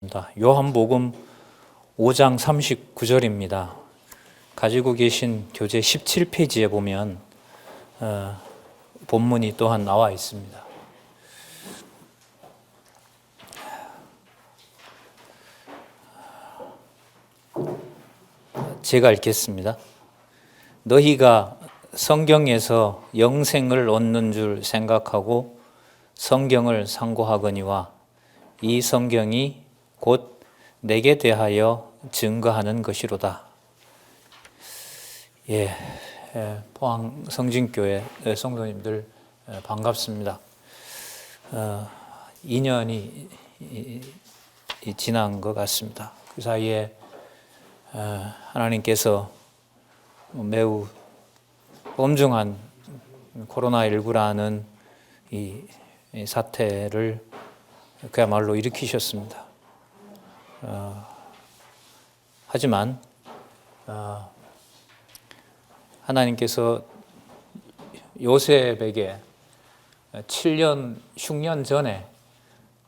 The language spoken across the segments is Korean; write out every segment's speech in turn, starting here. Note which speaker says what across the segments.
Speaker 1: 요한복음 5장 39절입니다. 가지고 계신 교재 17페이지에 보면 본문이 또한 나와 있습니다. 제가 읽겠습니다. 너희가 성경에서 영생을 얻는 줄 생각하고 성경을 상고하거니와 이 성경이 곧 내게 대하여 증거하는 것이로다. 포항 성진교회 성도님들 반갑습니다. 2년이 지난 것 같습니다. 그 사이에 하나님께서 매우 엄중한 코로나19라는 이 사태를 그야말로 일으키셨습니다. 하지만 하나님께서 요셉에게 7년 흉년 전에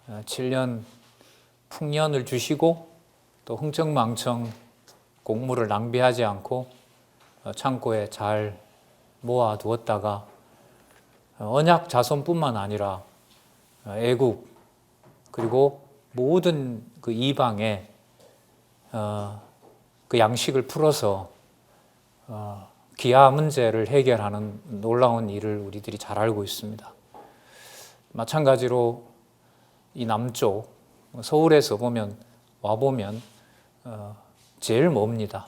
Speaker 1: 7년 풍년을 주시고 또 흥청망청 곡물을 낭비하지 않고 창고에 잘 모아두었다가 언약 자손뿐만 아니라 애국 그리고 모든 그 이방에 그 양식을 풀어서 기아 문제를 해결하는 놀라운 일을 우리들이 잘 알고 있습니다. 마찬가지로 이 남쪽 서울에서 와보면 제일 멉니다.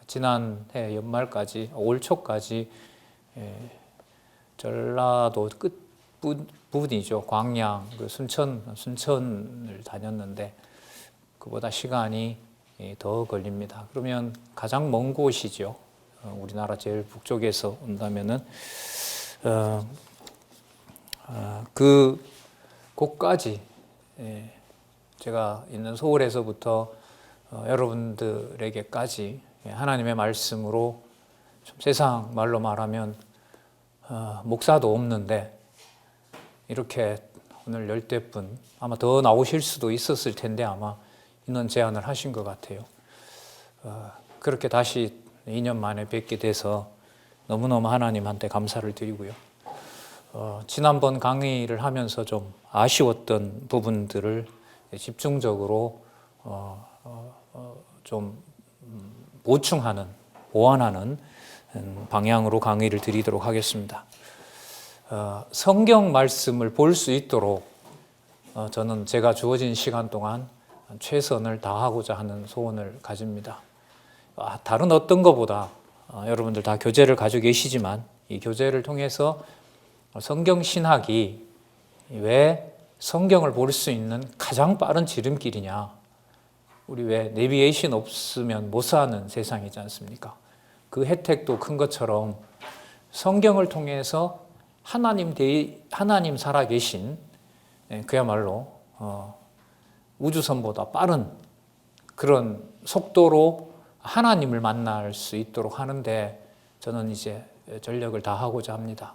Speaker 1: 지난해 연말까지 올 초까지 전라도 끝 부분이죠. 광양, 순천을 다녔는데 그보다 시간이 더 걸립니다. 그러면 가장 먼 곳이죠. 우리나라 제일 북쪽에서 온다면은 그 곳까지 제가 있는 서울에서부터 여러분들에게까지 하나님의 말씀으로 좀 세상 말로 말하면 목사도 없는데 이렇게 오늘 10대분 아마 더 나오실 수도 있었을 텐데 아마 인원 제한을 하신 것 같아요. 그렇게 다시 2년 만에 뵙게 돼서 너무너무 하나님한테 감사를 드리고요. 지난번 강의를 하면서 좀 아쉬웠던 부분들을 집중적으로 좀 보완하는 방향으로 강의를 드리도록 하겠습니다. 성경 말씀을 볼 수 있도록 저는 제가 주어진 시간 동안 최선을 다하고자 하는 소원을 가집니다. 다른 어떤 것보다 여러분들 다 교재를 가지고 계시지만 이 교재를 통해서 성경 신학이 왜 성경을 볼 수 있는 가장 빠른 지름길이냐. 우리 왜 내비게이션 없으면 못 사는 세상이지 않습니까? 그 혜택도 큰 것처럼 성경을 통해서 하나님 살아계신 그야말로 우주선보다 빠른 그런 속도로 하나님을 만날 수 있도록 하는데 저는 이제 전력을 다하고자 합니다.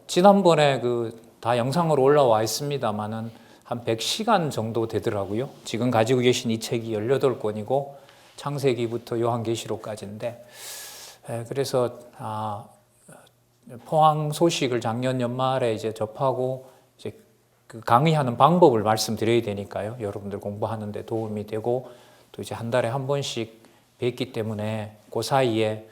Speaker 1: 지난번에 다 영상으로 올라와 있습니다만은 한 100시간 정도 되더라고요. 지금 가지고 계신 이 책이 18권이고 창세기부터 요한계시록까지인데 그래서 포항 소식을 작년 연말에 이제 접하고 이제 그 강의하는 방법을 말씀드려야 되니까요. 여러분들 공부하는데 도움이 되고 또 이제 한 달에 한 번씩 뵙기 때문에 그 사이에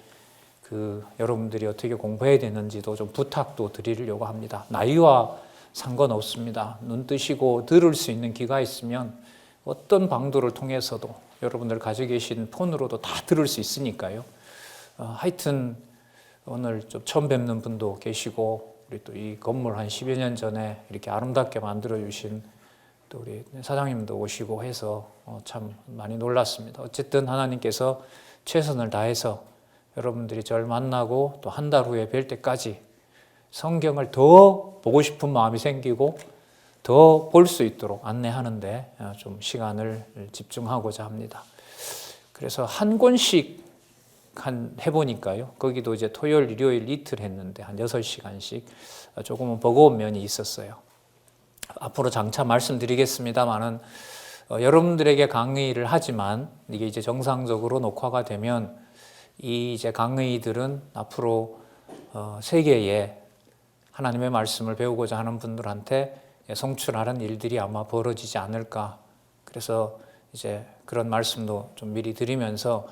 Speaker 1: 여러분들이 어떻게 공부해야 되는지도 좀 부탁도 드리려고 합니다. 나이와 상관없습니다. 눈 뜨시고 들을 수 있는 귀가 있으면 어떤 방도를 통해서도 여러분들 가지고 계신 폰으로도 다 들을 수 있으니까요. 하여튼 오늘 좀 처음 뵙는 분도 계시고 우리 또 이 건물 한 10여 년 전에 이렇게 아름답게 만들어 주신 또 우리 사장님도 오시고 해서 참 많이 놀랐습니다. 어쨌든 하나님께서 최선을 다해서 여러분들이 저를 만나고 또 한 달 후에 뵐 때까지 성경을 더 보고 싶은 마음이 생기고 더 볼 수 있도록 안내하는데 좀 시간을 집중하고자 합니다. 그래서 한 권씩 해보니까요. 거기도 이제 토요일, 일요일 이틀 했는데 한 6시간씩 조금은 버거운 면이 있었어요. 앞으로 장차 말씀드리겠습니다만은 여러분들에게 강의를 하지만 이게 이제 정상적으로 녹화가 되면 이 이제 강의들은 앞으로 세계에 하나님의 말씀을 배우고자 하는 분들한테 성취하는 일들이 아마 벌어지지 않을까. 그래서 이제 그런 말씀도 좀 미리 드리면서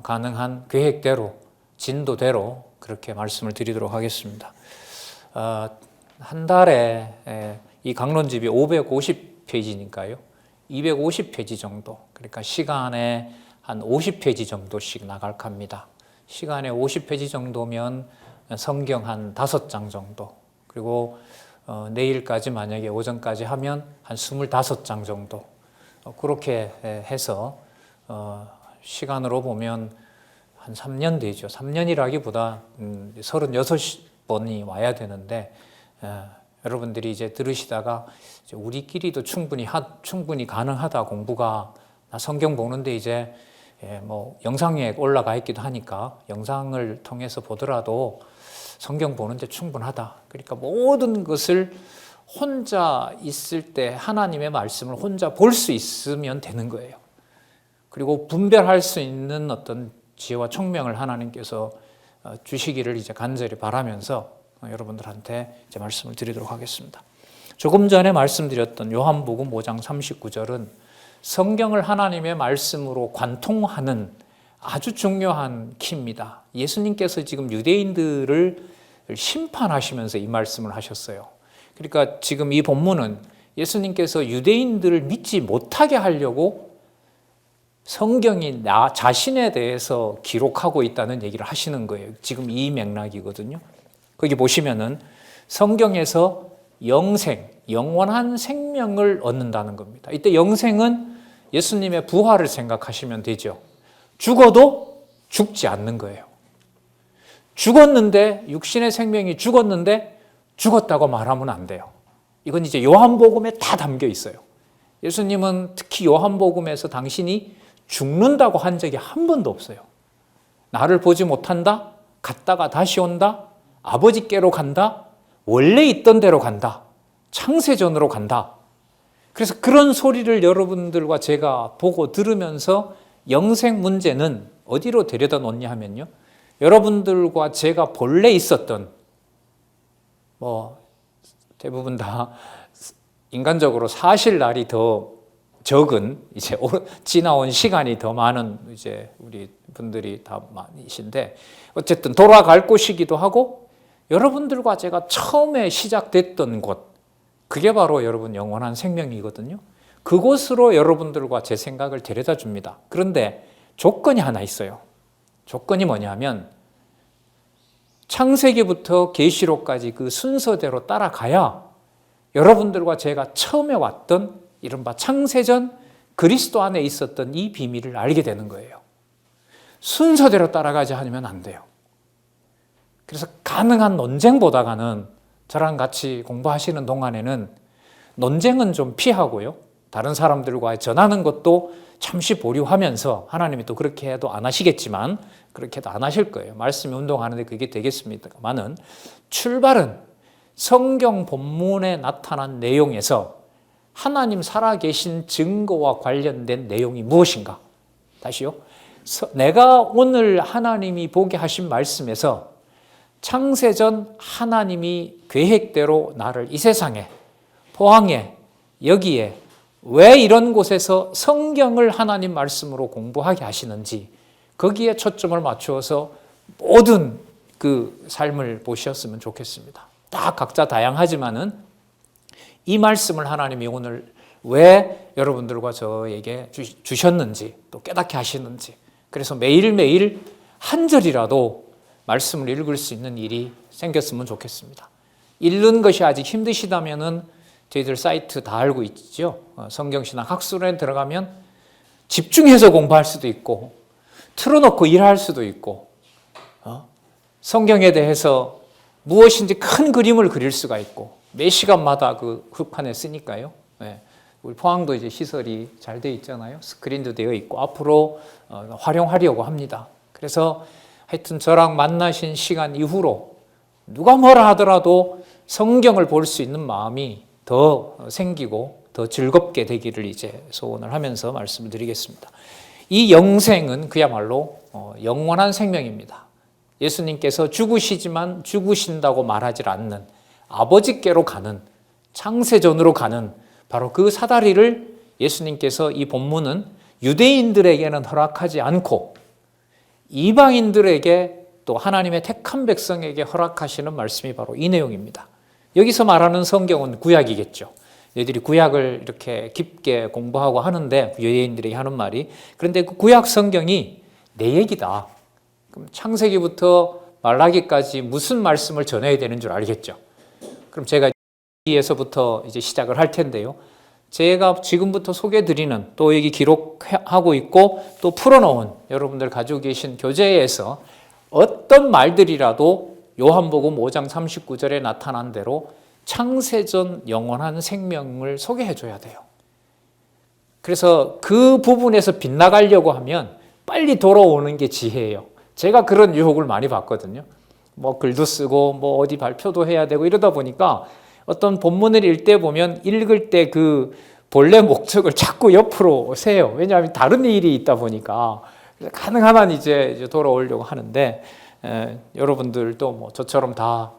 Speaker 1: 가능한 계획대로, 진도대로 그렇게 말씀을 드리도록 하겠습니다. 한 달에 이 강론집이 550페이지니까요. 250페이지 정도, 그러니까 시간에 한 50페이지 정도씩 나갈 겁니다. 시간에 50페이지 정도면 성경 한 5장 정도, 그리고 내일까지 만약에 오전까지 하면 한 25장 정도, 그렇게 해서 시간으로 보면 한 3년 되죠. 3년이라기보다 36번이 와야 되는데, 여러분들이 이제 들으시다가 이제 우리끼리도 충분히 가능하다, 공부가 나 성경 보는데 이제 뭐 영상에 올라가 있기도 하니까 영상을 통해서 보더라도 성경 보는데 충분하다. 그러니까 모든 것을 혼자 있을 때 하나님의 말씀을 혼자 볼 수 있으면 되는 거예요. 그리고 분별할 수 있는 어떤 지혜와 총명을 하나님께서 주시기를 이제 간절히 바라면서 여러분들한테 이제 말씀을 드리도록 하겠습니다. 조금 전에 말씀드렸던 요한복음 5장 39절은 성경을 하나님의 말씀으로 관통하는 아주 중요한 키입니다. 예수님께서 지금 유대인들을 심판하시면서 이 말씀을 하셨어요. 그러니까 지금 이 본문은 예수님께서 유대인들을 믿지 못하게 하려고 성경이 나 자신에 대해서 기록하고 있다는 얘기를 하시는 거예요. 지금 이 맥락이거든요. 거기 보시면은 성경에서 영생, 영원한 생명을 얻는다는 겁니다. 이때 영생은 예수님의 부활을 생각하시면 되죠. 죽어도 죽지 않는 거예요. 죽었는데, 육신의 생명이 죽었는데 죽었다고 말하면 안 돼요. 이건 이제 요한복음에 다 담겨 있어요. 예수님은 특히 요한복음에서 당신이 죽는다고 한 적이 한 번도 없어요. 나를 보지 못한다, 갔다가 다시 온다, 아버지께로 간다, 원래 있던 데로 간다, 창세전으로 간다. 그래서 그런 소리를 여러분들과 제가 보고 들으면서 영생 문제는 어디로 데려다 놓냐 하면요, 여러분들과 제가 본래 있었던, 대부분 다 인간적으로 사실 날이 더 적은, 이제 지나온 시간이 더 많은 이제 우리 분들이 다 많으신데, 어쨌든 돌아갈 곳이기도 하고, 여러분들과 제가 처음에 시작됐던 곳, 그게 바로 여러분 영원한 생명이거든요. 그곳으로 여러분들과 제 생각을 데려다 줍니다. 그런데 조건이 하나 있어요. 조건이 뭐냐면 창세기부터 계시록까지 그 순서대로 따라가야 여러분들과 제가 처음에 왔던 이른바 창세전 그리스도 안에 있었던 이 비밀을 알게 되는 거예요. 순서대로 따라가지 않으면 안 돼요. 그래서 가능한 논쟁보다는 저랑 같이 공부하시는 동안에는 논쟁은 좀 피하고요, 다른 사람들과 전하는 것도 잠시 보류하면서, 하나님이 또 그렇게 해도 안 하시겠지만 그렇게 해도 안 하실 거예요. 말씀이 운동하는데 그게 되겠습니다만은, 출발은 성경 본문에 나타난 내용에서 하나님 살아계신 증거와 관련된 내용이 무엇인가. 다시요. 내가 오늘 하나님이 보게 하신 말씀에서 창세전 하나님이 계획대로 나를 이 세상에, 포항에, 여기에 왜 이런 곳에서 성경을 하나님 말씀으로 공부하게 하시는지, 거기에 초점을 맞추어서 모든 그 삶을 보셨으면 좋겠습니다. 다 각자 다양하지만은 이 말씀을 하나님이 오늘 왜 여러분들과 저에게 주셨는지, 또 깨닫게 하시는지, 그래서 매일매일 한 절이라도 말씀을 읽을 수 있는 일이 생겼으면 좋겠습니다. 읽는 것이 아직 힘드시다면은 저희들 사이트 다 알고 있죠. 성경신학 학술에 들어가면 집중해서 공부할 수도 있고, 틀어놓고 일할 수도 있고, 성경에 대해서 무엇인지 큰 그림을 그릴 수가 있고, 매 시간마다 그 흑판에 쓰니까요. 우리 포항도 이제 시설이 잘 돼 있잖아요. 스크린도 되어 있고 앞으로 활용하려고 합니다. 그래서 하여튼 저랑 만나신 시간 이후로 누가 뭐라 하더라도 성경을 볼 수 있는 마음이 더 생기고, 더 즐겁게 되기를 이제 소원을 하면서 말씀을 드리겠습니다. 이 영생은 그야말로 영원한 생명입니다. 예수님께서 죽으시지만 죽으신다고 말하지 않는 아버지께로 가는 창세전으로 가는 바로 그 사다리를 예수님께서 이 본문은 유대인들에게는 허락하지 않고 이방인들에게 또 하나님의 택한 백성에게 허락하시는 말씀이 바로 이 내용입니다. 여기서 말하는 성경은 구약이겠죠. 너희들이 구약을 이렇게 깊게 공부하고 하는데 유대인들에게 하는 말이 그런데 그 구약 성경이 내 얘기다. 그럼 창세기부터 말라기까지 무슨 말씀을 전해야 되는 줄 알겠죠. 그럼 제가 여기에서부터 이제 시작을 할 텐데요. 제가 지금부터 소개드리는 또 여기 기록하고 있고 또 풀어놓은 여러분들 가지고 계신 교재에서 어떤 말들이라도 요한복음 5장 39절에 나타난 대로 창세전 영원한 생명을 소개해 줘야 돼요. 그래서 그 부분에서 빗나가려고 하면 빨리 돌아오는 게 지혜예요. 제가 그런 유혹을 많이 받거든요. 뭐 글도 쓰고 뭐 어디 발표도 해야 되고 이러다 보니까 어떤 본문을 읽때 보면 읽을 때 그 본래 목적을 자꾸 옆으로 세요. 왜냐하면 다른 일이 있다 보니까 가능한 한 이제 돌아오려고 하는데 여러분들도 뭐 저처럼 다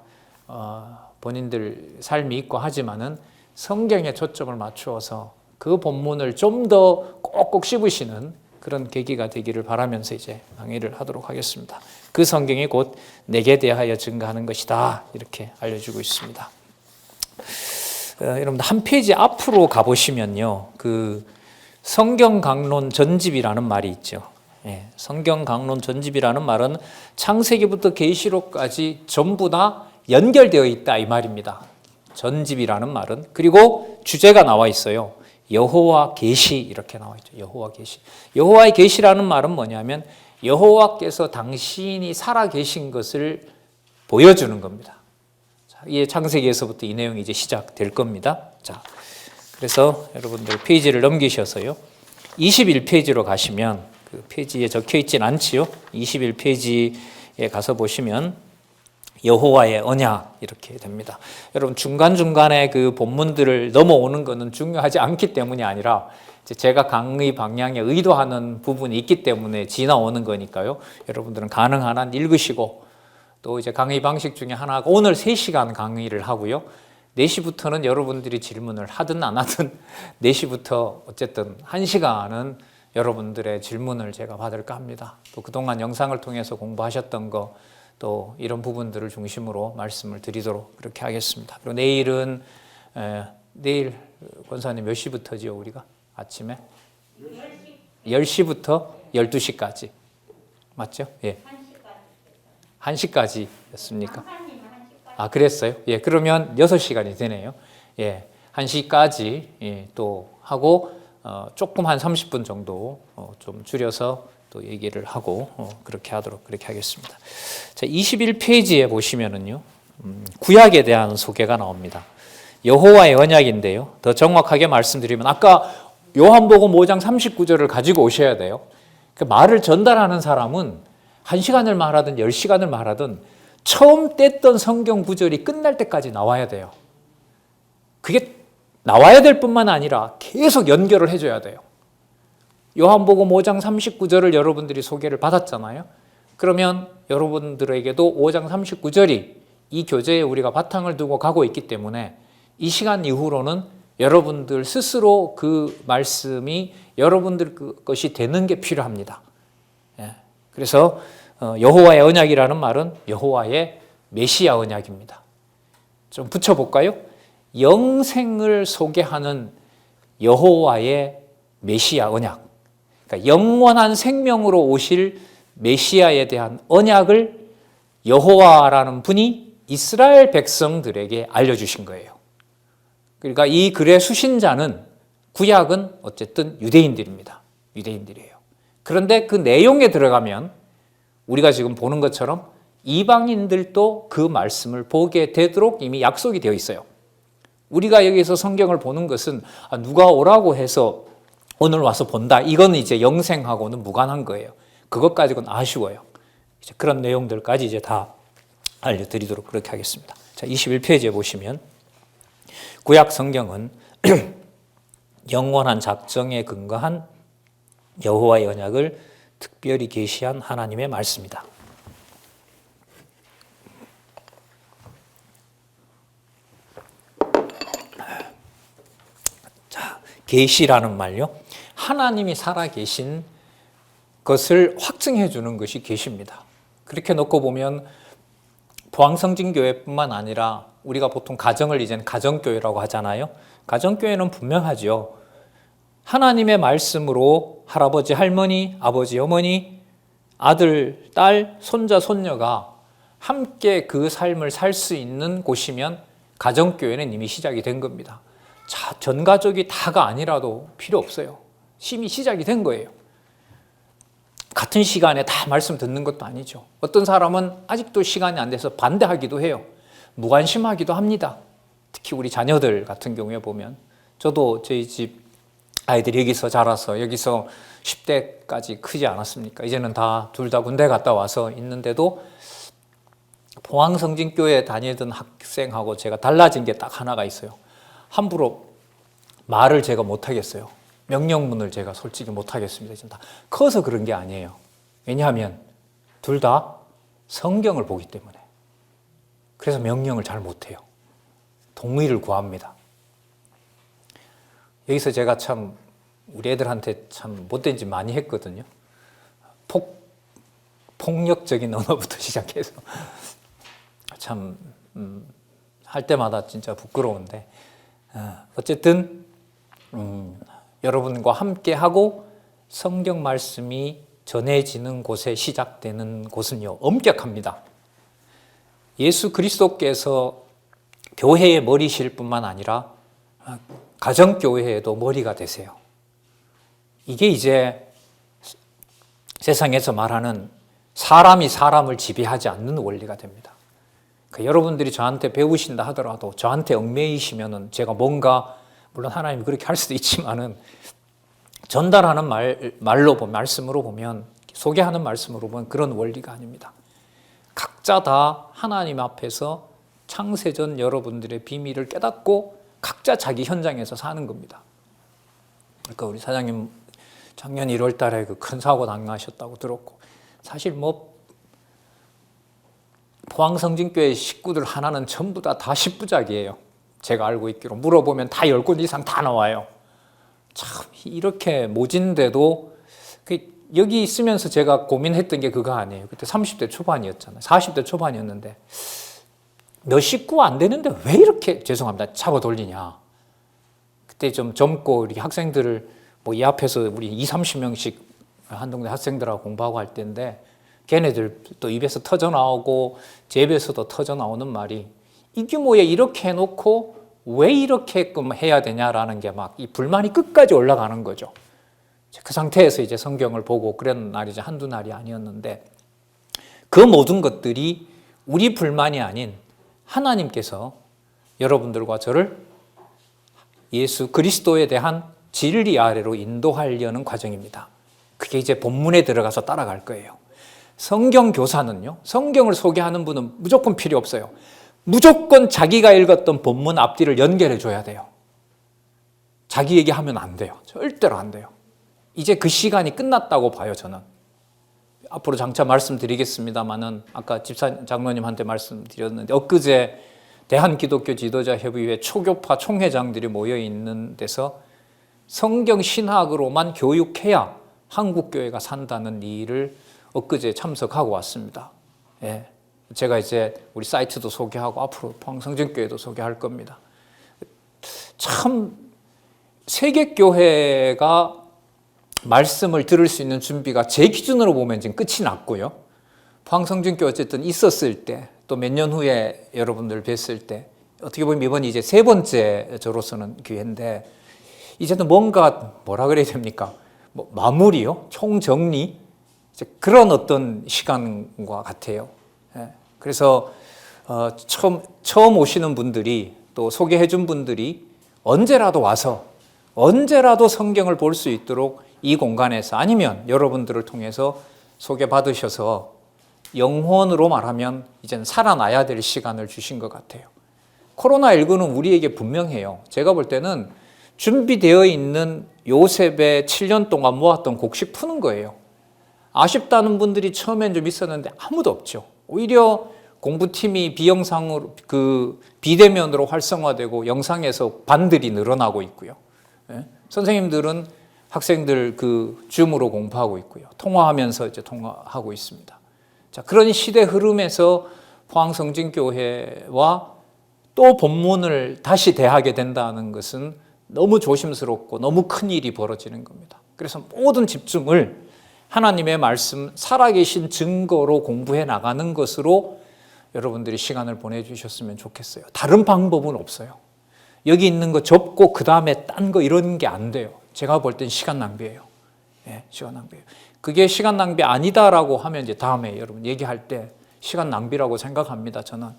Speaker 1: 본인들 삶이 있고 하지만은 성경에 초점을 맞추어서 그 본문을 좀 더 꼭꼭 씹으시는 그런 계기가 되기를 바라면서 이제 강의를 하도록 하겠습니다. 그 성경이 곧 내게 대하여 증거하는 것이다 이렇게 알려주고 있습니다. 여러분들 한 페이지 앞으로 가보시면요, 그 성경 강론 전집이라는 말이 있죠. 예, 성경 강론 전집이라는 말은 창세기부터 계시록까지 전부 다 연결되어 있다 이 말입니다. 전집이라는 말은. 그리고 주제가 나와 있어요. 여호와 계시 이렇게 나와 있죠. 여호와 계시. 여호와의 계시라는 말은 뭐냐면 여호와께서 당신이 살아 계신 것을 보여주는 겁니다. 자, 이 창세기에서부터 이 내용이 이제 시작될 겁니다. 자, 그래서 여러분들 페이지를 넘기셔서요. 21페이지로 가시면 그 페이지에 적혀 있진 않지요. 21페이지에 가서 보시면 여호와의 언약 이렇게 됩니다. 여러분 중간중간에 그 본문들을 넘어오는 것은 중요하지 않기 때문이 아니라 제가 강의 방향에 의도하는 부분이 있기 때문에 지나오는 거니까요. 여러분들은 가능한 한 읽으시고 또 이제 강의 방식 중에 하나가 오늘 3시간 강의를 하고요. 4시부터는 여러분들이 질문을 하든 안 하든 4시부터 어쨌든 1시간은 여러분들의 질문을 제가 받을까 합니다. 또 그동안 영상을 통해서 공부하셨던 거 또 이런 부분들을 중심으로 말씀을 드리도록 그렇게 하겠습니다. 그리고 내일은 내일 권사님 몇 시부터지요 우리가? 아침에? 10시부터 12시까지 맞죠? 예. 1시까지였습니까? 아 그랬어요? 예, 그러면 6시간이 되네요. 예, 1시까지 예, 또 하고 조금 한 30분 정도 좀 줄여서 또 얘기를 하고 그렇게 하도록 그렇게 하겠습니다. 자, 21페이지에 보시면은요. 구약에 대한 소개가 나옵니다. 여호와의 언약인데요. 더 정확하게 말씀드리면 아까 요한복음 5장 39절을 가지고 오셔야 돼요. 그 말을 전달하는 사람은 1시간을 말하든 10시간을 말하든 처음 뗐던 성경 구절이 끝날 때까지 나와야 돼요. 그게 나와야 될 뿐만 아니라 계속 연결을 해줘야 돼요. 요한복음 5장 39절을 여러분들이 소개를 받았잖아요. 그러면 여러분들에게도 5장 39절이 이 교재에 우리가 바탕을 두고 가고 있기 때문에 이 시간 이후로는 여러분들 스스로 그 말씀이 여러분들 것이 되는 게 필요합니다. 그래서 여호와의 언약이라는 말은 여호와의 메시아 언약입니다. 좀 붙여볼까요? 영생을 소개하는 여호와의 메시아 언약. 그러니까 영원한 생명으로 오실 메시아에 대한 언약을 여호와라는 분이 이스라엘 백성들에게 알려주신 거예요. 그러니까 이 글의 수신자는 구약은 어쨌든 유대인들입니다. 유대인들이에요. 그런데 그 내용에 들어가면 우리가 지금 보는 것처럼 이방인들도 그 말씀을 보게 되도록 이미 약속이 되어 있어요. 우리가 여기서 성경을 보는 것은 누가 오라고 해서 오늘 와서 본다. 이건 이제 영생하고는 무관한 거예요. 그것 가지고는 아쉬워요. 이제 그런 내용들까지 이제 다 알려드리도록 그렇게 하겠습니다. 자, 21페이지에 보시면 구약 성경은 영원한 작정에 근거한 여호와의 언약을 특별히 계시한 하나님의 말씀이다. 자, 계시라는 말요. 하나님이 살아계신 것을 확증해 주는 것이 계시입니다. 그렇게 놓고 보면 포항성진교회뿐만 아니라 우리가 보통 가정을 이제는 가정교회라고 하잖아요. 가정교회는 분명하죠. 하나님의 말씀으로 할아버지, 할머니, 아버지, 어머니, 아들, 딸, 손자, 손녀가 함께 그 삶을 살 수 있는 곳이면 가정교회는 이미 시작이 된 겁니다. 자, 전 가족이 다가 아니라도 필요 없어요. 이미 시작이 된 거예요. 같은 시간에 다 말씀 듣는 것도 아니죠. 어떤 사람은 아직도 시간이 안 돼서 반대하기도 해요. 무관심하기도 합니다. 특히 우리 자녀들 같은 경우에 보면, 저도 저희 집 아이들이 여기서 자라서 여기서 10대까지 크지 않았습니까? 이제는 둘 다 군대 갔다 와서 있는데도 포항성진교회 다니던 학생하고 제가 달라진 게 딱 하나가 있어요. 함부로 말을 제가 못하겠어요. 명령문을 제가 솔직히 못하겠습니다. 지금 다 커서 그런 게 아니에요. 왜냐하면 둘 다 성경을 보기 때문에. 그래서 명령을 잘 못해요. 동의를 구합니다. 여기서 제가 참 우리 애들한테 참 못된 짓 많이 했거든요. 폭력적인 언어부터 시작해서 참 할 때마다 진짜 부끄러운데, 어쨌든 여러분과 함께하고 성경 말씀이 전해지는 곳에 시작되는 곳은요, 엄격합니다. 예수 그리스도께서 교회의 머리실 뿐만 아니라 가정교회에도 머리가 되세요. 이게 이제 세상에서 말하는 사람이 사람을 지배하지 않는 원리가 됩니다. 그러니까 여러분들이 저한테 배우신다 하더라도 저한테 얽매이시면은 제가 뭔가, 물론 하나님이 그렇게 할 수도 있지만은, 전달하는 말씀으로 보면, 소개하는 말씀으로 보면 그런 원리가 아닙니다. 각자 다 하나님 앞에서 창세전 여러분들의 비밀을 깨닫고 각자 자기 현장에서 사는 겁니다. 그러니까 우리 사장님 작년 1월 달에 그 큰 사고 당하셨다고 들었고, 사실 포항성진교회 식구들 하나는 전부 다 10부작이에요. 제가 알고 있기로. 물어보면 다 10곳 이상 다 나와요. 참 이렇게 모진데도 여기 있으면서 제가 고민했던 게 그거 아니에요. 그때 30대 초반이었잖아요. 40대 초반이었는데 몇 식구가 안 되는데 왜 이렇게, 죄송합니다, 잡아 돌리냐. 그때 좀 젊고 이렇게 학생들을 이 앞에서 우리 20-30명씩 한동네 학생들하고 공부하고 할 때인데, 걔네들 또 입에서 터져 나오고 제 입에서도 터져 나오는 말이, 이 규모에 이렇게 해놓고 왜 이렇게끔 해야 되냐라는 게 막 이 불만이 끝까지 올라가는 거죠. 그 상태에서 이제 성경을 보고 그런 날이 이제 한두 날이 아니었는데, 그 모든 것들이 우리 불만이 아닌 하나님께서 여러분들과 저를 예수 그리스도에 대한 진리 아래로 인도하려는 과정입니다. 그게 이제 본문에 들어가서 따라갈 거예요. 성경 교사는요, 성경을 소개하는 분은 무조건 필요 없어요. 무조건 자기가 읽었던 본문 앞뒤를 연결해 줘야 돼요. 자기 얘기하면 안 돼요. 절대로 안 돼요. 이제 그 시간이 끝났다고 봐요, 저는. 앞으로 장차 말씀드리겠습니다만은, 아까 장로님한테 말씀드렸는데, 엊그제 대한기독교 지도자협의회 초교파 총회장들이 모여 있는 데서 성경 신학으로만 교육해야 한국교회가 산다는 일을 엊그제 참석하고 왔습니다. 예. 제가 이제 우리 사이트도 소개하고 앞으로 포항성진교회도 소개할 겁니다. 참 세계교회가 말씀을 들을 수 있는 준비가 제 기준으로 보면 지금 끝이 났고요. 포항성진교회 어쨌든 있었을 때, 또 몇 년 후에 여러분들 뵀을 때, 어떻게 보면 이번이 이제 3번째 저로서는 기회인데, 이제는 뭔가 뭐라 그래야 됩니까? 마무리요? 총정리? 그런 어떤 시간과 같아요. 그래서 처음 오시는 분들이, 또 소개해 준 분들이 언제라도 와서 언제라도 성경을 볼 수 있도록 이 공간에서, 아니면 여러분들을 통해서 소개받으셔서 영혼으로 말하면 이제는 살아나야 될 시간을 주신 것 같아요. 코로나19는 우리에게 분명해요. 제가 볼 때는 준비되어 있는 요셉의 7년 동안 모았던 곡식 푸는 거예요. 아쉽다는 분들이 처음엔 좀 있었는데 아무도 없죠. 오히려 공부팀이 비영상으로 비대면으로 활성화되고 영상에서 반들이 늘어나고 있고요. 선생님들은 학생들 줌으로 공부하고 있고요. 통화하면서 이제 통화하고 있습니다. 자, 그런 시대 흐름에서 포항성진교회와 또 본문을 다시 대하게 된다는 것은 너무 조심스럽고 너무 큰 일이 벌어지는 겁니다. 그래서 모든 집중을 하나님의 말씀, 살아계신 증거로 공부해 나가는 것으로 여러분들이 시간을 보내주셨으면 좋겠어요. 다른 방법은 없어요. 여기 있는 거 접고 그 다음에 딴 거 이런 게 안 돼요. 제가 볼 땐 시간 낭비예요. 시간 낭비예요. 그게 시간 낭비 아니다라고 하면 이제 다음에 여러분 얘기할 때 시간 낭비라고 생각합니다. 저는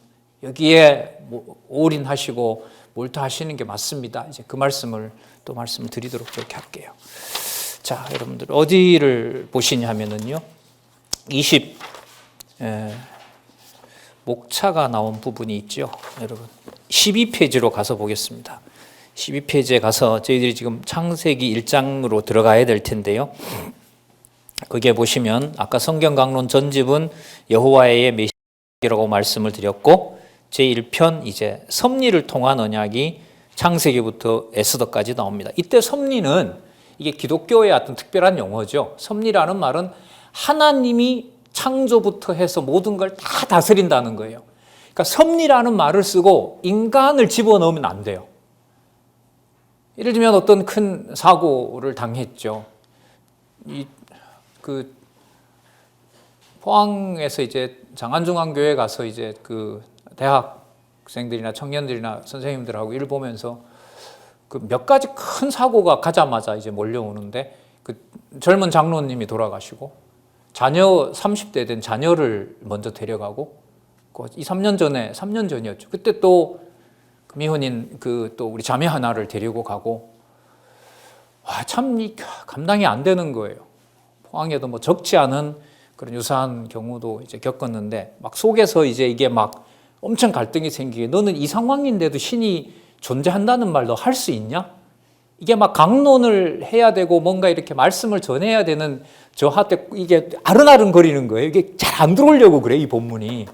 Speaker 1: 여기에 올인하시고 몰두하시는 게 맞습니다. 이제 그 말씀을 드리도록 그렇게 할게요. 자, 여러분들 어디를 보시냐면은요, 목차가 나온 부분이 있죠. 여러분 12페이지로 가서 보겠습니다. 12페이지에 가서 저희들이 지금 창세기 1장으로 들어가야 될 텐데요. 거기에 보시면 아까 성경 강론 전집은 여호와의 메시지라고 말씀을 드렸고, 제1편 이제 섭리를 통한 언약이 창세기부터 에스더까지 나옵니다. 이때 섭리는 이게 기독교의 어떤 특별한 용어죠. 섭리라는 말은 하나님이 창조부터 해서 모든 걸 다 다스린다는 거예요. 그러니까 섭리라는 말을 쓰고 인간을 집어넣으면 안 돼요. 예를 들면 어떤 큰 사고를 당했죠. 포항에서 이제 장안중앙교회 가서 이제 대학생들이나 청년들이나 선생님들하고 일 보면서 몇 가지 큰 사고가 가자마자 이제 몰려오는데, 젊은 장로님이 돌아가시고 자녀 30대 된 자녀를 먼저 데려가고, 3년 전이었죠. 그때 또 미혼인 또 우리 자매 하나를 데리고 가고, 참 감당이 안 되는 거예요. 포항에도 뭐 적지 않은 그런 유사한 경우도 이제 겪었는데, 막 속에서 이제 이게 막 엄청 갈등이 생기게, 너는 이 상황인데도 신이 존재한다는 말도 할 수 있냐? 이게 막 강론을 해야 되고 뭔가 이렇게 말씀을 전해야 되는 저한테 이게 아른아른거리는 거예요. 이게 잘 안 들어오려고 그래, 이 본문이.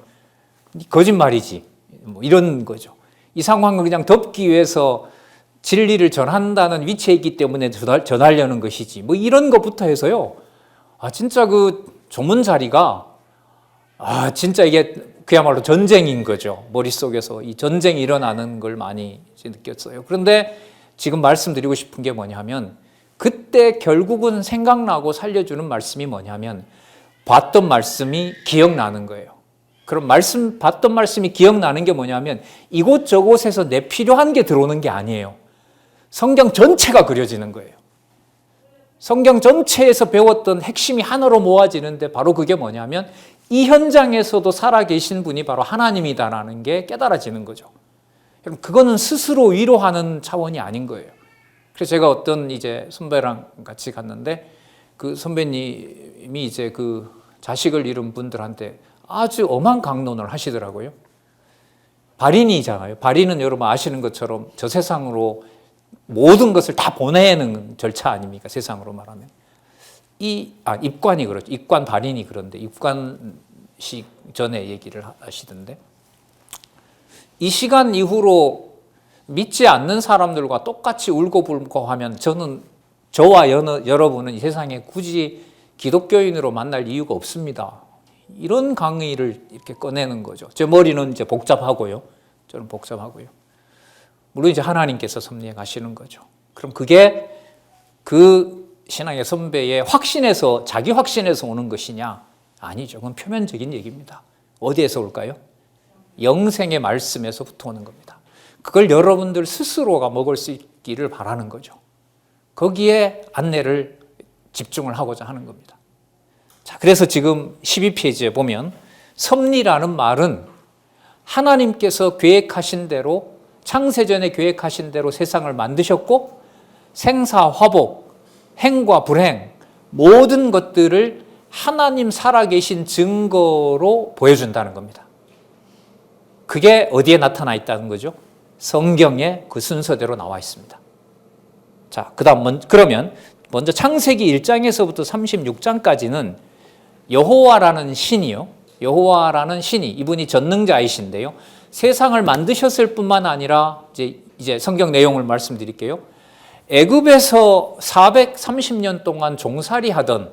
Speaker 1: 거짓말이지. 뭐 이런 거죠. 이 상황을 그냥 덮기 위해서 진리를 전한다는 위치에 있기 때문에 전하려는 것이지. 뭐 이런 것부터 해서요. 진짜 조문 자리가 진짜 이게 그야말로 전쟁인 거죠. 머릿속에서 이 전쟁이 일어나는 걸 많이 느꼈어요. 그런데 지금 말씀드리고 싶은 게 뭐냐면, 그때 결국은 생각나고 살려주는 말씀이 뭐냐면, 봤던 말씀이 기억나는 거예요. 그럼 봤던 말씀이 기억나는 게 뭐냐면, 이곳저곳에서 내 필요한 게 들어오는 게 아니에요. 성경 전체가 그려지는 거예요. 성경 전체에서 배웠던 핵심이 하나로 모아지는데, 바로 그게 뭐냐면 이 현장에서도 살아계신 분이 바로 하나님이다라는 게 깨달아지는 거죠. 그거는 스스로 위로하는 차원이 아닌 거예요. 그래서 제가 어떤 이제 선배랑 같이 갔는데, 그 선배님이 이제 자식을 잃은 분들한테 아주 엄한 강론을 하시더라고요. 발인이잖아요. 발인은 여러분 아시는 것처럼 저 세상으로 모든 것을 다 보내는 절차 아닙니까? 세상으로 말하면. 입관이 그렇죠. 입관 발인이 그런데, 입관식 전에 얘기를 하시던데, 이 시간 이후로 믿지 않는 사람들과 똑같이 울고불고 하면 저와 여러분은 이 세상에 굳이 기독교인으로 만날 이유가 없습니다. 이런 강의를 이렇게 꺼내는 거죠. 제 머리는 이제 복잡하고요. 저는 복잡하고요. 물론 이제 하나님께서 섭리해 가시는 거죠. 그럼 그게 신앙의 선배의 자기 확신에서 오는 것이냐? 아니죠. 그건 표면적인 얘기입니다. 어디에서 올까요? 영생의 말씀에서부터 오는 겁니다. 그걸 여러분들 스스로가 먹을 수 있기를 바라는 거죠. 거기에 안내를 집중을 하고자 하는 겁니다. 자, 그래서 지금 12페이지에 보면 섭리라는 말은 하나님께서 계획하신 대로, 창세전에 계획하신 대로 세상을 만드셨고, 생사화복, 행과 불행, 모든 것들을 하나님 살아계신 증거로 보여준다는 겁니다. 그게 어디에 나타나 있다는 거죠? 성경에 그 순서대로 나와 있습니다. 자, 그러면 먼저 창세기 1장에서부터 36장까지는 여호와라는 신이요. 여호와라는 신이 이분이 전능자이신데요. 세상을 만드셨을 뿐만 아니라 이제 성경 내용을 말씀드릴게요. 애굽에서 430년 동안 종살이하던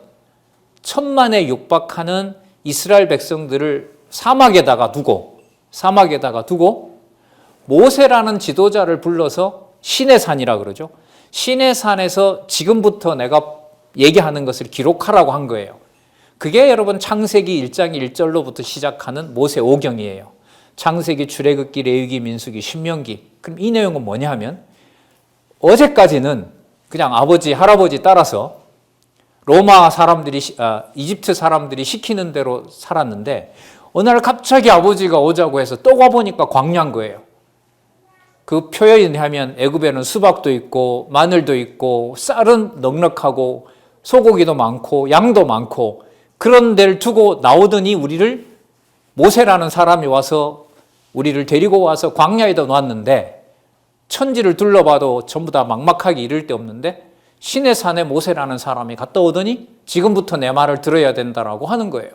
Speaker 1: 천만에 육박하는 이스라엘 백성들을 사막에다가 두고 모세라는 지도자를 불러서 시내산이라 그러죠. 시내산에서 지금부터 내가 얘기하는 것을 기록하라고 한 거예요. 그게 여러분 창세기 1장 1절로부터 시작하는 모세 오경이에요. 창세기, 출애굽기, 레위기, 민수기, 신명기. 그럼 이 내용은 뭐냐 하면 어제까지는 그냥 아버지, 할아버지 따라서 로마 사람들이, 이집트 사람들이 시키는 대로 살았는데 어느 날 갑자기 아버지가 오자고 해서 또 가보니까 광야인 거예요. 그 표현이 하면 애굽에는 수박도 있고 마늘도 있고 쌀은 넉넉하고 소고기도 많고 양도 많고 그런 데를 두고 나오더니 모세라는 사람이 와서 우리를 데리고 와서 광야에다 놓았는데 천지를 둘러봐도 전부 다 막막하게 이를 데 없는데 시내산에 모세라는 사람이 갔다 오더니 지금부터 내 말을 들어야 된다라고 하는 거예요.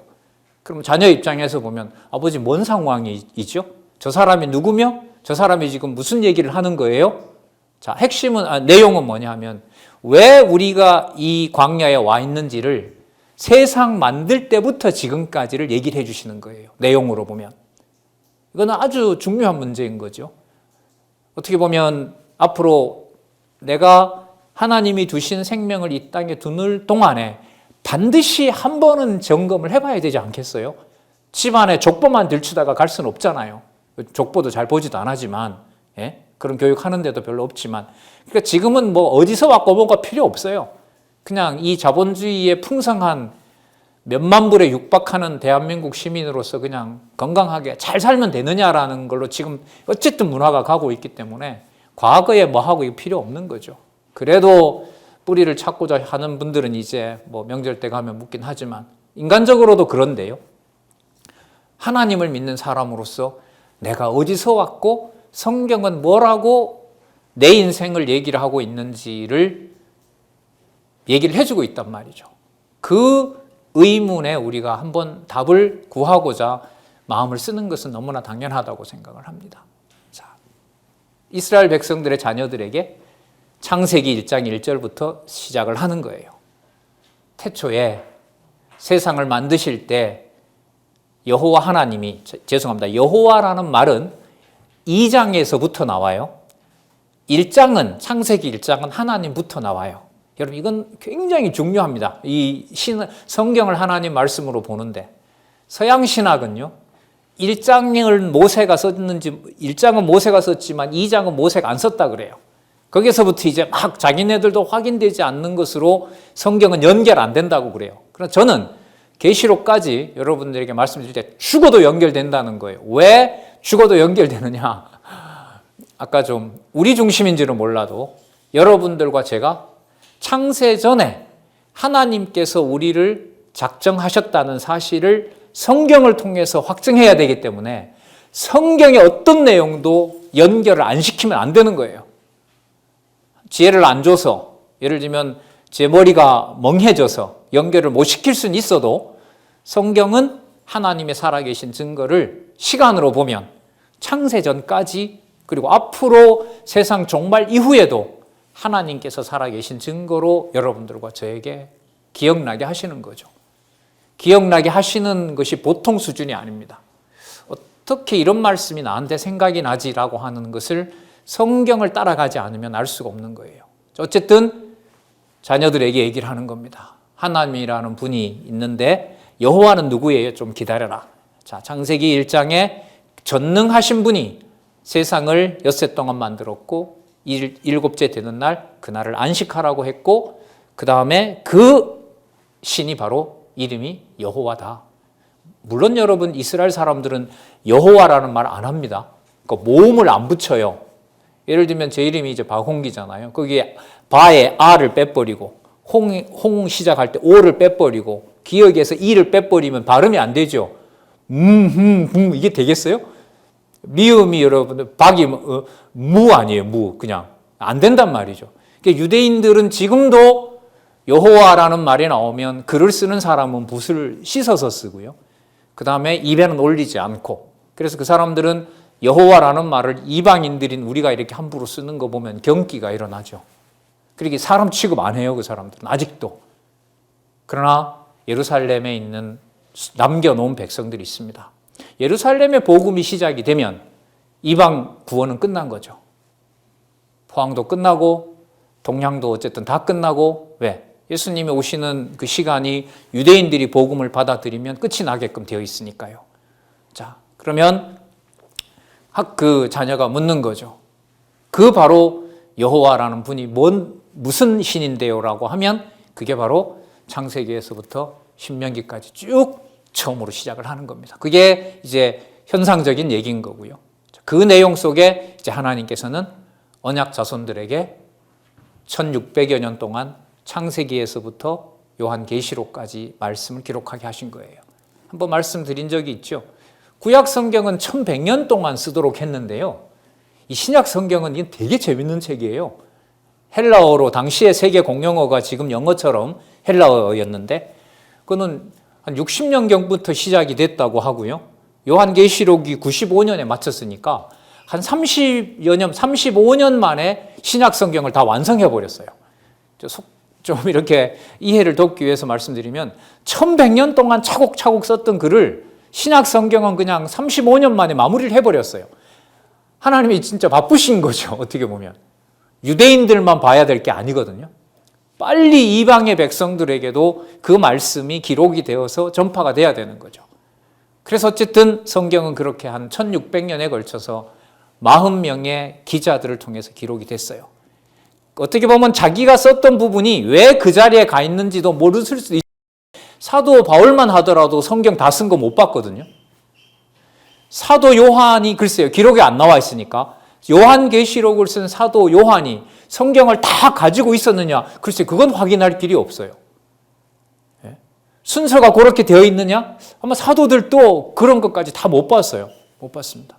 Speaker 1: 그럼 자녀 입장에서 보면 아버지 뭔 상황이죠? 저 사람이 누구며 저 사람이 지금 무슨 얘기를 하는 거예요? 자, 내용은 뭐냐 하면 왜 우리가 이 광야에 와 있는지를 세상 만들 때부터 지금까지를 얘기를 해 주시는 거예요. 내용으로 보면. 이거는 아주 중요한 문제인 거죠. 어떻게 보면 앞으로 내가 하나님이 두신 생명을 이 땅에 두는 동안에 반드시 한 번은 점검을 해봐야 되지 않겠어요? 집안에 족보만 들추다가 갈 수는 없잖아요. 족보도 잘 보지도 안 하지만, 예? 그런 교육하는 데도 별로 없지만. 그러니까 지금은 뭐 어디서 왔고 뭐가 필요 없어요. 그냥 이 자본주의의 풍성한 몇만 불에 육박하는 대한민국 시민으로서 그냥 건강하게 잘 살면 되느냐라는 걸로 지금 어쨌든 문화가 가고 있기 때문에 과거에 뭐 하고 이거 필요 없는 거죠. 그래도 뿌리를 찾고자 하는 분들은 이제 뭐 명절 때 가면 묻긴 하지만 인간적으로도 그런데요. 하나님을 믿는 사람으로서 내가 어디서 왔고 성경은 뭐라고 내 인생을 얘기를 하고 있는지를 얘기를 해주고 있단 말이죠. 그 의문에 우리가 한번 답을 구하고자 마음을 쓰는 것은 너무나 당연하다고 생각을 합니다. 자, 이스라엘 백성들의 자녀들에게 창세기 1장 1절부터 시작을 하는 거예요. 태초에 세상을 만드실 때 여호와 하나님이, 죄송합니다. 여호와라는 말은 2장에서부터 나와요. 1장은, 창세기 1장은 하나님부터 나와요. 여러분, 이건 굉장히 중요합니다. 성경을 하나님 말씀으로 보는데, 서양 신학은요, 1장은 모세가 썼지만 2장은 모세가 안 썼다 그래요. 거기서부터 이제 막 자기네들도 확인되지 않는 것으로 성경은 연결 안 된다고 그래요. 그래서 저는 계시록까지 여러분들에게 말씀드릴 때 죽어도 연결된다는 거예요. 왜 죽어도 연결되느냐? 아까 좀 우리 중심인지는 몰라도 여러분들과 제가 창세 전에 하나님께서 우리를 작정하셨다는 사실을 성경을 통해서 확증해야 되기 때문에 성경의 어떤 내용도 연결을 안 시키면 안 되는 거예요. 지혜를 안 줘서, 예를 들면 제 머리가 멍해져서 연결을 못 시킬 수는 있어도 성경은 하나님의 살아계신 증거를 시간으로 보면 창세전까지 그리고 앞으로 세상 종말 이후에도 하나님께서 살아계신 증거로 여러분들과 저에게 기억나게 하시는 거죠. 기억나게 하시는 것이 보통 수준이 아닙니다. 어떻게 이런 말씀이 나한테 생각이 나지라고 하는 것을 성경을 따라가지 않으면 알 수가 없는 거예요. 어쨌든 자녀들에게 얘기를 하는 겁니다. 하나님이라는 분이 있는데 여호와는 누구예요? 좀 기다려라. 자, 창세기 1장에 전능하신 분이 세상을 엿새 동안 만들었고 일곱째 되는 날 그날을 안식하라고 했고 그 다음에 그 신이 바로 이름이 여호와다. 물론 여러분 이스라엘 사람들은 여호와라는 말 안 합니다. 그러니까 모음을 안 붙여요. 예를 들면 제 이름이 이제 박홍기잖아요. 거기에 바에 아를 빼버리고 홍 시작할 때 오를 빼버리고 기역에서 이를 빼버리면 발음이 안 되죠. 이게 되겠어요? 미음이 여러분들 박이 무 아니에요. 무 그냥 안 된단 말이죠. 그러니까 유대인들은 지금도 여호와라는 말이 나오면 글을 쓰는 사람은 붓을 씻어서 쓰고요. 그 다음에 입에는 올리지 않고, 그래서 그 사람들은 여호와라는 말을 이방인들인 우리가 이렇게 함부로 쓰는 거 보면 경기가 일어나죠. 그렇게 사람 취급 안 해요, 그 사람들은 아직도. 그러나 예루살렘에 있는 남겨놓은 백성들이 있습니다. 예루살렘의 복음이 시작이 되면 이방 구원은 끝난 거죠. 포항도 끝나고 동양도 어쨌든 다 끝나고, 왜? 예수님이 오시는 그 시간이 유대인들이 복음을 받아들이면 끝이 나게끔 되어 있으니까요. 자, 그러면 그 자녀가 묻는 거죠. 그 바로 여호와라는 분이 무슨 신인데요? 라고 하면 그게 바로 창세기에서부터 신명기까지 쭉 처음으로 시작을 하는 겁니다. 그게 이제 현상적인 얘기인 거고요. 그 내용 속에 이제 하나님께서는 언약 자손들에게 1600여 년 동안 창세기에서부터 요한계시록까지 말씀을 기록하게 하신 거예요. 한번 말씀드린 적이 있죠. 구약 성경은 1100년 동안 쓰도록 했는데요. 이 신약 성경은 이게 되게 재밌는 책이에요. 헬라어로, 당시의 세계 공용어가 지금 영어처럼 헬라어였는데 그거는 한 60년경부터 시작이 됐다고 하고요. 요한계시록이 95년에 마쳤으니까 한 30여 년, 35년 만에 신약 성경을 다 완성해 버렸어요. 좀 이렇게 이해를 돕기 위해서 말씀드리면 1100년 동안 차곡차곡 썼던 글을 신약 성경은 그냥 35년 만에 마무리를 해버렸어요. 하나님이 진짜 바쁘신 거죠, 어떻게 보면. 유대인들만 봐야 될 게 아니거든요. 빨리 이방의 백성들에게도 그 말씀이 기록이 되어서 전파가 돼야 되는 거죠. 그래서 어쨌든 성경은 그렇게 한 1600년에 걸쳐서 40명의 기자들을 통해서 기록이 됐어요. 어떻게 보면 자기가 썼던 부분이 왜 그 자리에 가 있는지도 모를 수도 있어요. 사도 바울만 하더라도 성경 다 쓴 거 못 봤거든요. 사도 요한이 글쎄요, 기록이 안 나와 있으니까 요한계시록을 쓴 사도 요한이 성경을 다 가지고 있었느냐? 글쎄, 그건 확인할 길이 없어요. 순서가 그렇게 되어 있느냐? 아마 사도들도 그런 것까지 다 못 봤어요. 못 봤습니다.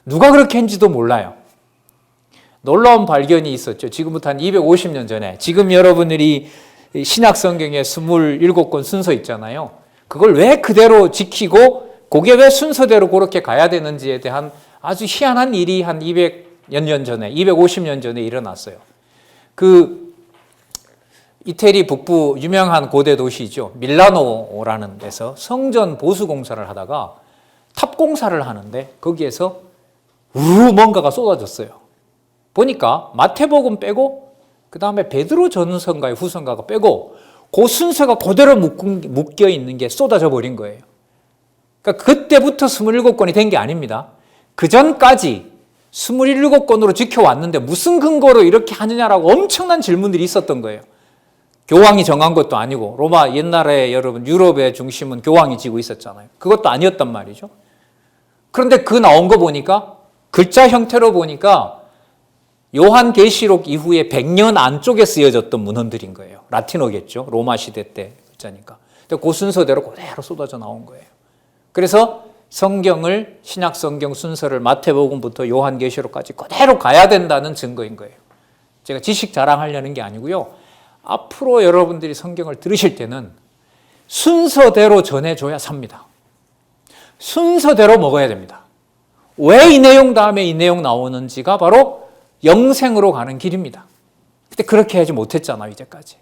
Speaker 1: 누가 그렇게 했는지도 몰라요. 놀라운 발견이 있었죠. 지금부터 한 250년 전에. 지금 여러분들이 신약 성경의 27권 순서 있잖아요. 그걸 왜 그대로 지키고 그게 왜 순서대로 그렇게 가야 되는지에 대한 아주 희한한 일이 한 200여 년 전에, 250년 전에 일어났어요. 그 이태리 북부 유명한 고대 도시죠. 밀라노라는 데서 성전 보수 공사를 하다가 탑 공사를 하는데 거기에서 뭔가가 쏟아졌어요. 보니까 마태복음 빼고 그 다음에 베드로 전서인가요, 후서인가가 빼고 그 순서가 그대로 묶여 있는 게 쏟아져 버린 거예요. 그러니까 그때부터 27권이 된 게 아닙니다. 그 전까지 27권으로 지켜왔는데 무슨 근거로 이렇게 하느냐라고 엄청난 질문들이 있었던 거예요. 교황이 정한 것도 아니고, 로마 옛날에 여러분 유럽의 중심은 교황이 지고 있었잖아요. 그것도 아니었단 말이죠. 그런데 그 나온 거 보니까 글자 형태로 보니까 요한계시록 이후에 100년 안쪽에 쓰여졌던 문헌들인 거예요. 라틴어겠죠. 로마 시대 때 글자니까. 근데 그 순서대로 그대로 쏟아져 나온 거예요. 그래서 성경을, 신약 성경 순서를 마태복음부터 요한계시록까지 그대로 가야 된다는 증거인 거예요. 제가 지식 자랑하려는 게 아니고요. 앞으로 여러분들이 성경을 들으실 때는 순서대로 전해줘야 삽니다. 순서대로 먹어야 됩니다. 왜 이 내용 다음에 이 내용 나오는지가 바로 영생으로 가는 길입니다. 근데 그렇게 하지 못했잖아요, 이제까지.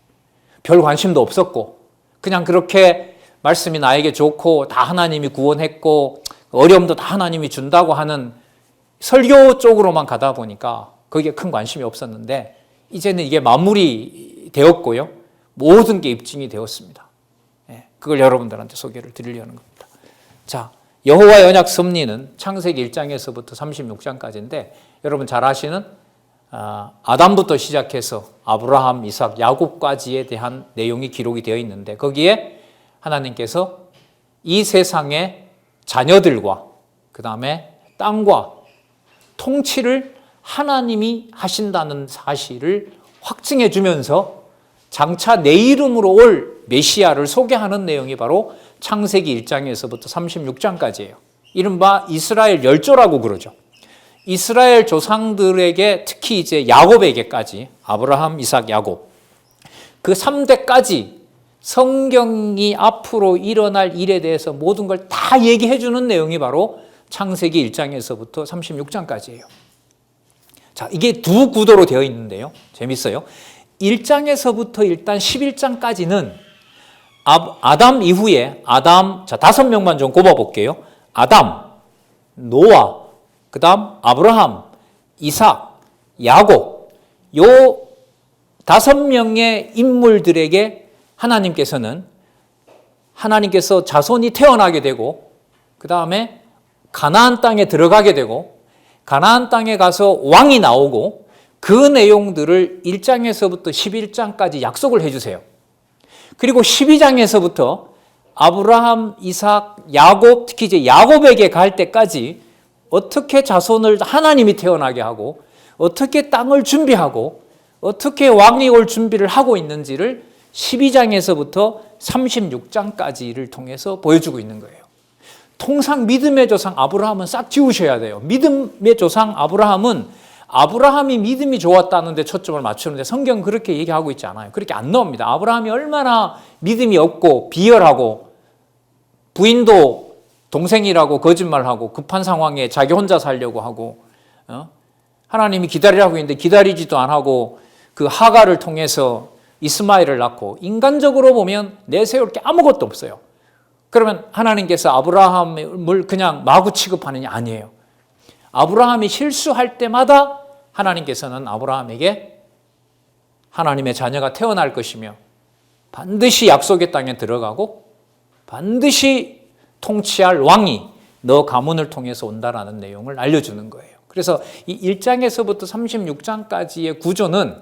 Speaker 1: 별 관심도 없었고, 그냥 그렇게 말씀이 나에게 좋고, 다 하나님이 구원했고, 어려움도 다 하나님이 준다고 하는 설교 쪽으로만 가다 보니까 거기에 큰 관심이 없었는데, 이제는 이게 마무리 되었고요. 모든 게 입증이 되었습니다. 그걸 여러분들한테 소개를 드리려는 겁니다. 자, 여호와의 언약 섭리는 창세기 1장에서부터 36장까지인데, 여러분 잘 아시는 아담부터 시작해서 아브라함, 이삭, 야곱까지에 대한 내용이 기록이 되어 있는데, 거기에 하나님께서 이 세상의 자녀들과 그 다음에 땅과 통치를 하나님이 하신다는 사실을 확증해 주면서 장차 내 이름으로 올 메시아를 소개하는 내용이 바로 창세기 1장에서부터 36장까지예요. 이른바 이스라엘 열조라고 그러죠. 이스라엘 조상들에게 특히 이제 야곱에게까지 아브라함, 이삭, 야곱 그 3대까지 성경이 앞으로 일어날 일에 대해서 모든 걸 다 얘기해 주는 내용이 바로 창세기 1장에서부터 36장까지예요. 자, 이게 두 구도로 되어 있는데요. 재밌어요. 1장에서부터 일단 11장까지는 아담 이후에 자, 5명만 좀 꼽아볼게요. 아담, 노아, 그 다음 아브라함, 이삭, 야곱 요 5명의 인물들에게 하나님께서 자손이 태어나게 되고 그 다음에 가나안 땅에 들어가게 되고 가나안 땅에 가서 왕이 나오고 그 내용들을 1장에서부터 11장까지 약속을 해주세요. 그리고 12장에서부터 아브라함, 이삭, 야곱, 특히 이제 야곱에게 갈 때까지 어떻게 자손을 하나님이 태어나게 하고 어떻게 땅을 준비하고 어떻게 왕이 올 준비를 하고 있는지를 12장에서부터 36장까지를 통해서 보여주고 있는 거예요. 통상 믿음의 조상 아브라함은 싹 지우셔야 돼요. 믿음의 조상 아브라함이 믿음이 좋았다는 데 초점을 맞추는데 성경은 그렇게 얘기하고 있지 않아요. 그렇게 안 나옵니다. 아브라함이 얼마나 믿음이 없고 비열하고 부인도 동생이라고 거짓말하고 급한 상황에 자기 혼자 살려고 하고 하나님이 기다리라고 했는데 기다리지도 안 하고 그 하가를 통해서 이스마엘을 낳고 인간적으로 보면 내세울 게 아무것도 없어요. 그러면 하나님께서 아브라함을 그냥 마구 취급하느냐? 아니에요. 아브라함이 실수할 때마다 하나님께서는 아브라함에게 하나님의 자녀가 태어날 것이며 반드시 약속의 땅에 들어가고 반드시 통치할 왕이 너 가문을 통해서 온다라는 내용을 알려주는 거예요. 그래서 이 1장에서부터 36장까지의 구조는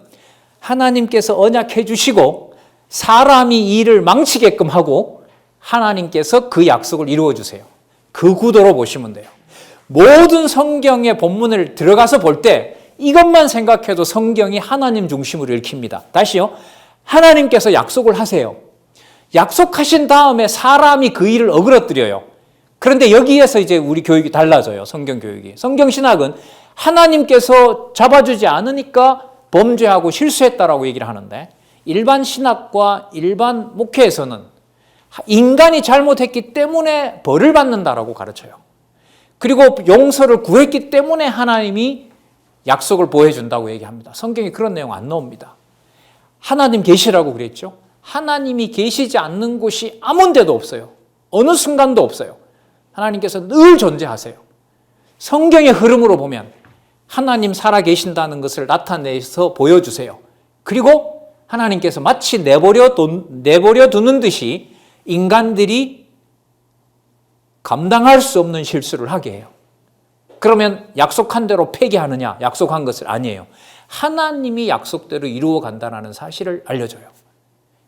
Speaker 1: 하나님께서 언약해 주시고 사람이 이 일을 망치게끔 하고 하나님께서 그 약속을 이루어 주세요. 그 구도로 보시면 돼요. 모든 성경의 본문을 들어가서 볼 때 이것만 생각해도 성경이 하나님 중심으로 읽힙니다. 다시요. 하나님께서 약속을 하세요. 약속하신 다음에 사람이 그 일을 어그러뜨려요. 그런데 여기에서 이제 우리 교육이 달라져요. 성경 교육이. 성경 신학은 하나님께서 잡아주지 않으니까 범죄하고 실수했다라고 얘기를 하는데 일반 신학과 일반 목회에서는 인간이 잘못했기 때문에 벌을 받는다라고 가르쳐요. 그리고 용서를 구했기 때문에 하나님이 약속을 보여준다고 얘기합니다. 성경에 그런 내용 안 나옵니다. 하나님 계시라고 그랬죠. 하나님이 계시지 않는 곳이 아무 데도 없어요. 어느 순간도 없어요. 하나님께서 늘 존재하세요. 성경의 흐름으로 보면 하나님 살아계신다는 것을 나타내서 보여주세요. 그리고 하나님께서 마치 내버려 두는 듯이 인간들이 감당할 수 없는 실수를 하게 해요. 그러면 약속한 대로 폐기하느냐? 약속한 것을 아니에요. 하나님이 약속대로 이루어 간다는 사실을 알려줘요.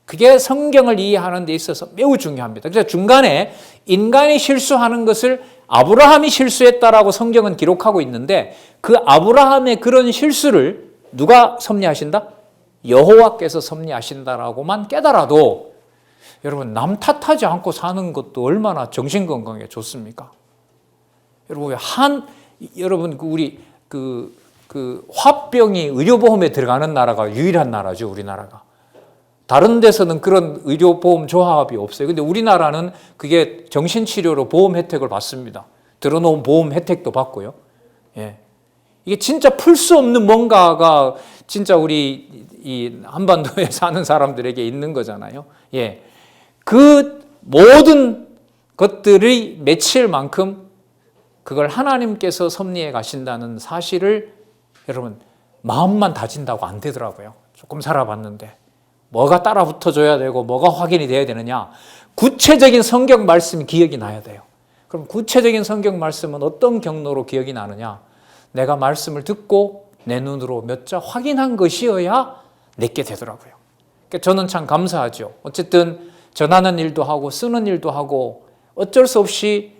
Speaker 1: 그게 성경을 이해하는 데 있어서 매우 중요합니다. 그래서 중간에 인간이 실수하는 것을 아브라함이 실수했다라고 성경은 기록하고 있는데 그 아브라함의 그런 실수를 누가 섭리하신다? 여호와께서 섭리하신다라고만 깨달아도 여러분 남 탓하지 않고 사는 것도 얼마나 정신건강에 좋습니까? 여러분 우리 그 화병이 의료보험에 들어가는 나라가 유일한 나라죠. 우리나라가. 다른 데서는 그런 의료보험 조합이 없어요. 근데 우리나라는 그게 정신치료로 보험 혜택을 받습니다. 들어놓은 보험 혜택도 받고요. 예. 이게 진짜 풀 수 없는 뭔가가 진짜 우리 이 한반도에 사는 사람들에게 있는 거잖아요. 예. 그 모든 것들이 맺힐 만큼 그걸 하나님께서 섭리해 가신다는 사실을 여러분 마음만 다진다고 안 되더라고요. 조금 살아봤는데. 뭐가 따라 붙어줘야 되고 뭐가 확인이 돼야 되느냐. 구체적인 성경 말씀이 기억이 나야 돼요. 그럼 구체적인 성경 말씀은 어떤 경로로 기억이 나느냐. 내가 말씀을 듣고 내 눈으로 몇 자 확인한 것이어야 내게 되더라고요. 그러니까 저는 참 감사하죠. 어쨌든 전하는 일도 하고 쓰는 일도 하고 어쩔 수 없이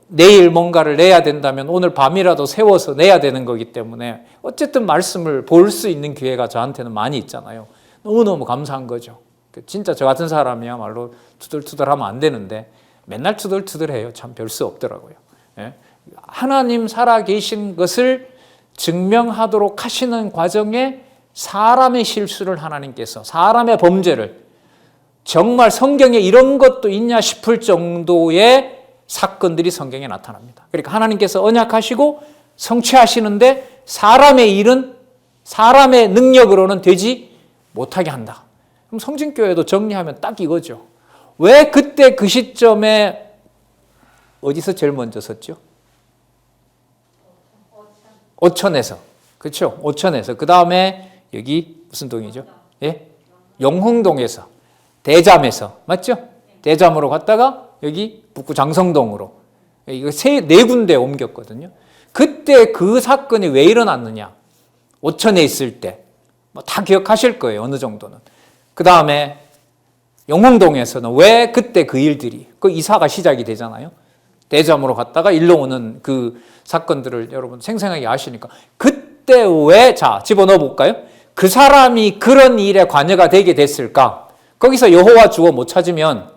Speaker 1: 내일 뭔가를 내야 된다면 오늘 밤이라도 세워서 내야 되는 거기 때문에 어쨌든 말씀을 볼 수 있는 기회가 저한테는 많이 있잖아요. 너무너무 감사한 거죠. 진짜 저 같은 사람이야말로 투덜투덜하면 안 되는데 맨날 투덜투덜해요. 참 별 수 없더라고요. 예? 하나님 살아계신 것을 증명하도록 하시는 과정에 사람의 실수를 하나님께서, 사람의 범죄를, 정말 성경에 이런 것도 있냐 싶을 정도의 사건들이 성경에 나타납니다. 그러니까 하나님께서 언약하시고 성취하시는데 사람의 일은 사람의 능력으로는 되지 못하게 한다. 그럼 성진교회도 정리하면 딱 이거죠. 왜 그때 그 시점에 어디서 제일 먼저 섰죠? 오천에서. 그렇죠? 오천에서. 그 다음에 여기 무슨 동이죠? 예? 영흥동에서. 대잠에서. 맞죠? 대잠으로 갔다가 여기 북구 장성동으로. 이거 네 군데 옮겼거든요. 그때 그 사건이 왜 일어났느냐? 오천에 있을 때. 뭐 다 기억하실 거예요. 어느 정도는. 그 다음에 영흥동에서는 왜 그때 그 일들이, 그 이사가 시작이 되잖아요. 대잠으로 갔다가 일로 오는 그 사건들을 여러분 생생하게 아시니까 그때 왜, 자, 집어넣어 볼까요? 그 사람이 그런 일에 관여가 되게 됐을까? 거기서 여호와 주어 못 찾으면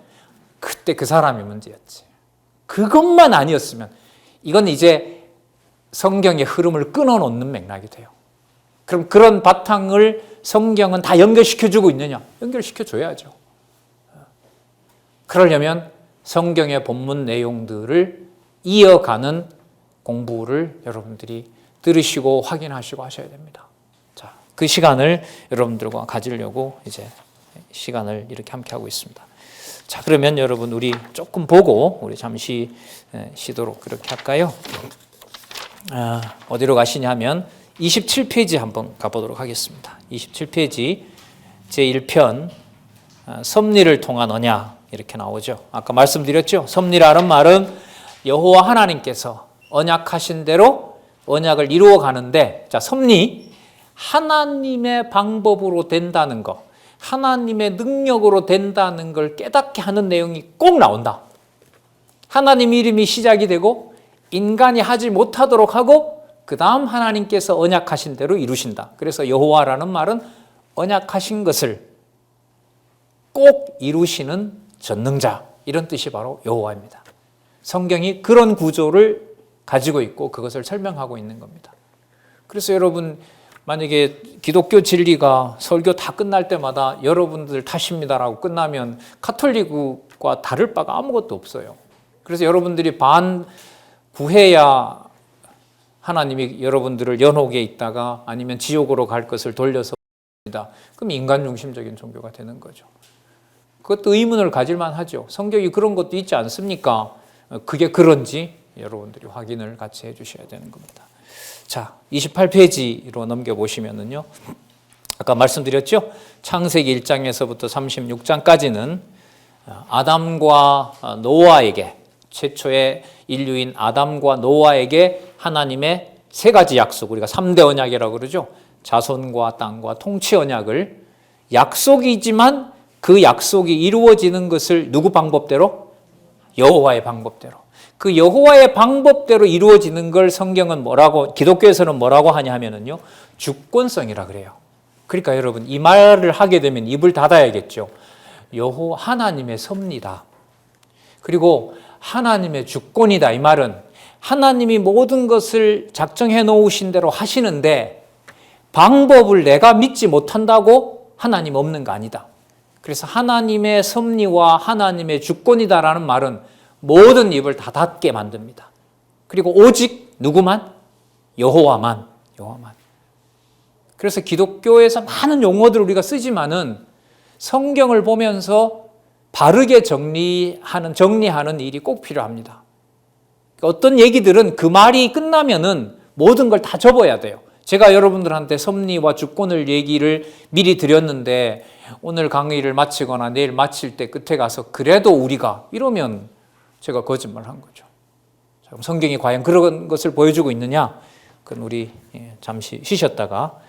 Speaker 1: 그때 그 사람이 문제였지. 그것만 아니었으면 이건 이제 성경의 흐름을 끊어놓는 맥락이 돼요. 그럼 그런 바탕을 성경은 다 연결시켜주고 있느냐? 연결시켜줘야죠. 그러려면 성경의 본문 내용들을 이어가는 공부를 여러분들이 들으시고 확인하시고 하셔야 됩니다. 자, 그 시간을 여러분들과 가지려고 이제 시간을 이렇게 함께 하고 있습니다. 자, 그러면 여러분 우리 조금 보고 우리 잠시 쉬도록 그렇게 할까요? 어디로 가시냐 하면 27페이지 한번 가보도록 하겠습니다. 27페이지 제1편 섭리를 통한 언약 이렇게 나오죠. 아까 말씀드렸죠. 섭리라는 말은 여호와 하나님께서 언약하신 대로 언약을 이루어 가는데, 자, 섭리, 하나님의 방법으로 된다는 것, 하나님의 능력으로 된다는 걸 깨닫게 하는 내용이 꼭 나온다. 하나님 이름이 시작이 되고 인간이 하지 못하도록 하고 그 다음 하나님께서 언약하신 대로 이루신다. 그래서 여호와라는 말은 언약하신 것을 꼭 이루시는 전능자, 이런 뜻이 바로 여호와입니다. 성경이 그런 구조를 가지고 있고 그것을 설명하고 있는 겁니다. 그래서 여러분 만약에 기독교 진리가 설교 다 끝날 때마다 여러분들 탓입니다라고 끝나면 카톨릭과 다를 바가 아무것도 없어요. 그래서 여러분들이 구해야 하나님이 여러분들을 연옥에 있다가 아니면 지옥으로 갈 것을 돌려서 그럼 인간 중심적인 종교가 되는 거죠. 그것도 의문을 가질만 하죠. 성경이 그런 것도 있지 않습니까? 그게 그런지 여러분들이 확인을 같이 해주셔야 되는 겁니다. 자, 28페이지로 넘겨보시면은요. 아까 말씀드렸죠? 창세기 1장에서부터 36장까지는 아담과 노아에게, 최초의 인류인 아담과 노아에게 하나님의 세 가지 약속, 우리가 3대 언약이라고 그러죠. 자손과 땅과 통치 언약을, 약속이지만 그 약속이 이루어지는 것을 누구 방법대로? 여호와의 방법대로. 그 여호와의 방법대로 이루어지는 걸 성경은 뭐라고, 기독교에서는 뭐라고 하냐 하면은요, 주권성이라 그래요. 그러니까 여러분 이 말을 하게 되면 입을 닫아야겠죠. 하나님의 섭리다. 그리고 하나님의 주권이다. 이 말은 하나님이 모든 것을 작정해 놓으신 대로 하시는데 방법을 내가 믿지 못한다고 하나님 없는 거 아니다. 그래서 하나님의 섭리와 하나님의 주권이다라는 말은 모든 입을 다 닫게 만듭니다. 그리고 오직 누구만? 여호와만. 그래서 기독교에서 많은 용어들을 우리가 쓰지만은 성경을 보면서 바르게 정리하는 일이 꼭 필요합니다. 어떤 얘기들은 그 말이 끝나면은 모든 걸 다 접어야 돼요. 제가 여러분들한테 섭리와 주권을 얘기를 미리 드렸는데 오늘 강의를 마치거나 내일 마칠 때 끝에 가서 그래도 우리가 이러면 제가 거짓말한 거죠. 그럼 성경이 과연 그런 것을 보여주고 있느냐? 그건 우리 잠시 쉬셨다가